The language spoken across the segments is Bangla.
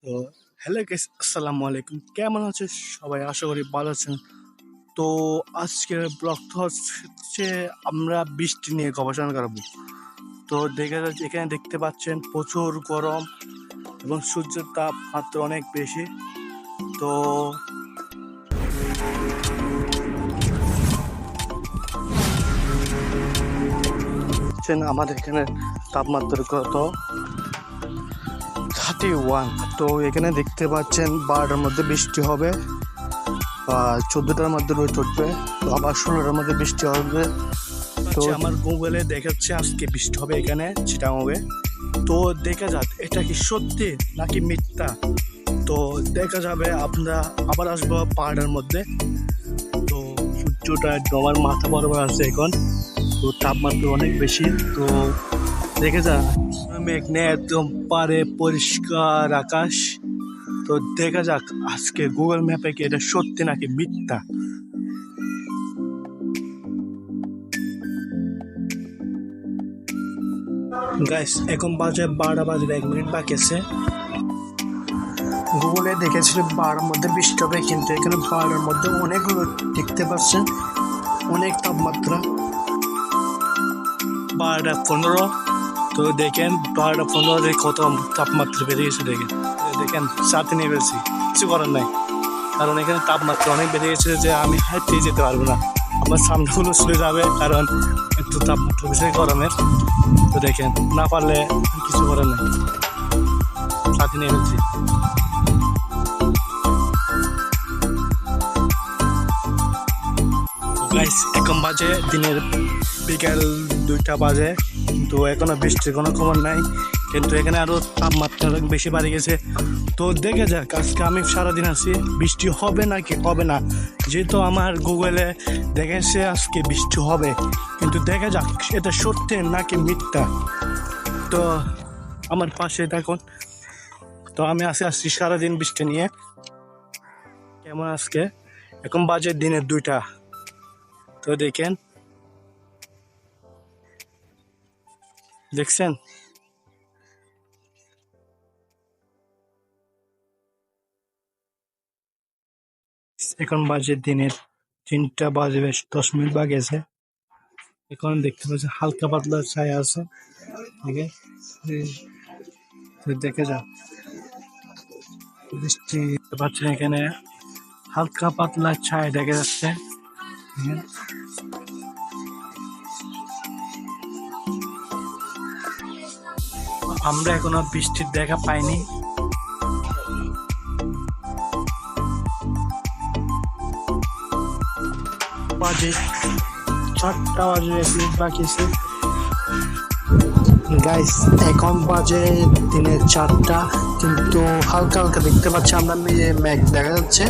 তো হ্যালো গাইস, আসসালামু আলাইকুম। কেমন আছে সবাই? আশা করি ভালো আছেন। তো আজকের ব্লগটা হচ্ছে আমরা বৃষ্টি নিয়ে গবেষণা করব। তো দেখা যাচ্ছে এখানে দেখতে পাচ্ছেন প্রচুর গরম এবং সূর্যের তাপমাত্রা অনেক বেশি। তো আমাদের এখানে তাপমাত্রা কত 31। তো এখানে দেখতে পাচ্ছেন 12টার মধ্যে বৃষ্টি হবে, 14টার মধ্যে রোদ উঠবে, তো আবার 16টার মধ্যে বৃষ্টি হবে। তো আমার গুগলে দেখাচ্ছে আজকে বৃষ্টি হবে এখানে চিটাগাংয়ে। তো দেখা যাক এটা কি সত্যি নাকি মিথ্যা। তো দেখা যাবে, আমরা আবার আসবো পাহাড়ের মধ্যে। তো সূর্যটা একদম আমার মাথা বরাবর আছে এখন। তো তাপমাত্রা অনেক বেশি। তো দেখে যা মেঘ নেই, একদম পারে পরিষ্কার আকাশ। তো দেখা যাক আজকে গুগল ম্যাপে কি এটা সত্যি নাকি মিথ্যা। গাইস এখন বাজে 12টা বাজে 1 মিনিট বাকি আছে। গুগলে দেখেছিল 12টার মধ্যে বৃষ্টি হবে, কিন্তু এখানে 12টার মধ্যে অনেকগুলো দেখতে পাচ্ছেন, অনেক তাপমাত্রা 12টা 15। তো দেখেন 12টা 15 কত তাপমাত্রা বেড়ে গেছে। দেখেন সাথে নিয়ে ফেলছি, কিছু করার নাই, কারণ এখানে তাপমাত্রা অনেক বেড়ে গেছে যে আমি হাঁটতে যেতে পারবো না, আমার সামনেগুলো চলে যাবে, কারণ একটু তাপমাত্রা বেশি গরমের। তো দেখেন না পারলে কিছু করার নাই, সাথে নিয়ে ফেলছি। গাইস এখন বাজে দিনের বিকাল 2টা বাজে, কিন্তু এখনো বৃষ্টির কোনো খবর নাই, কিন্তু এখানে আরো তাপমাত্রা বেশি বাড়ে গেছে। তো দেখে যাক আজকে আমি সারাদিন আছি, বৃষ্টি হবে নাকি হবে না। যেহেতু আমার গুগলে দেখেছে আজকে বৃষ্টি হবে, কিন্তু দেখা যাক এটা সত্যি নাকি মিথ্যা। তো আমার পাশে দেখুন, তো আমি আসছি সারাদিন বৃষ্টি নিয়ে। কেমন আজকে এখন বাজে দিনের 2টা। তো দেখেন, দেখছেন এখন বাজে দিনের 3টা বাজে 10 মিনিট বাকি আছে। এখন দেখতে পাচ্ছি হালকা পাতলা ছায়া আছে। দেখে যা বৃষ্টি পাচ্ছেন, এখানে হালকা পাতলা ছায়া দেখা যাচ্ছে। আমরা এখনো বৃষ্টির দেখা পাইনি। বাজে 4টা বাজে 1 মিনিট বাকি আছে। গাইস এখন বাজে দিনের 4টা, কিন্তু হালকা হালকা দেখতে পাচ্ছি আমরা মেঘ দেখা যাচ্ছে।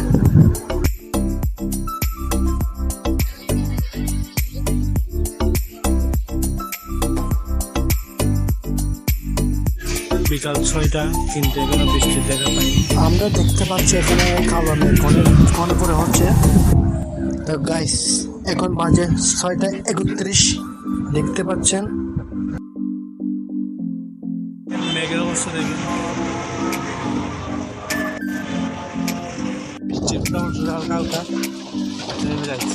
বিকাল 6টা, কিন্তু এখনো বৃষ্টির দেখা পাইনি। আমরা দেখতে পাচ্ছি এখানে কালো মেঘ অনেক ঘন করে হচ্ছে। তো গাইস এখন বাজে 6টা 31, দেখতে পাচ্ছেন মেঘের অবস্থা দেখি, বৃষ্টির হালকা হালকা নেমে যাচ্ছে।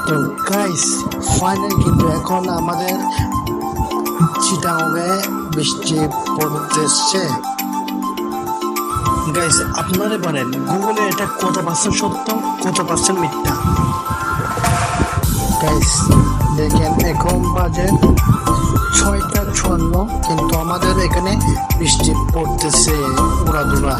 তো গাইস ফাইনাল কিন্তু এখন আমাদের চিটাগাংয়ে বৃষ্টি পড়তেছে। গাইস আপনারা বলেন গুগলে এটা কত পার্সেন্ট সত্য, কত পার্সেন্ট মিথ্যা। গাইস দেখেন এখন বাজে 6টা 54, কিন্তু আমাদের এখানে বৃষ্টি পড়তেছে উড়াদুরা।